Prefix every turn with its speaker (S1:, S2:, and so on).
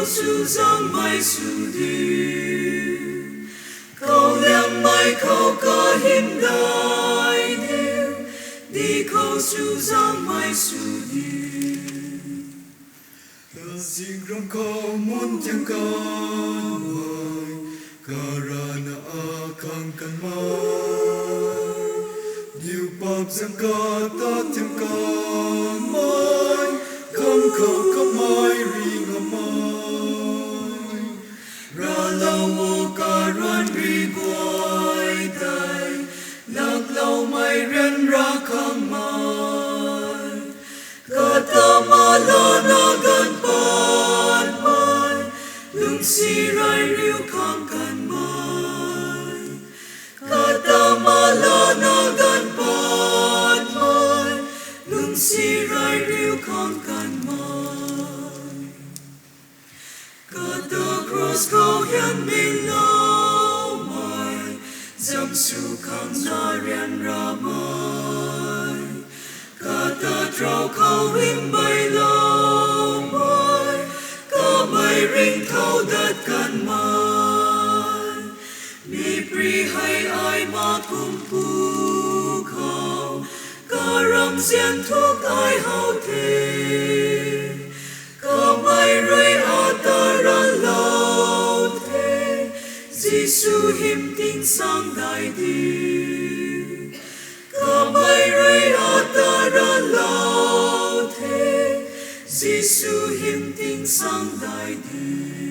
S1: cầu su giang mai su đi cầu liang mai cầu ca him đại đi cầu su giang mai su đi
S2: Sing rong cầu muốn tiếng con mai karana akang kan mai nhiều bab giang ca ta tiếng con mai không cầu không mai ring mai
S1: ra lâu mô ca ruan ri quay tay lạc lâu mai ren ra khang mai ca ta ma la na gan pan mai lung si rai riu khang kan mai ca ta ma la na gan pan mai lung si rai riu khang kan mai ca ta cross go hian min lo mai dâm su khang na rian ra mai ca ta trao khâu him bay lo mai ca mai ring thâu đất kan mai mi pri hay ai ma kum pu khâu ca ram zian thuốc ai hậu thế ca mai rơi a ta ran lâu thế Giêsu him tin sang đại đi ca mai rơi a ta ran lâu thế Giêsu him tin sang đại đi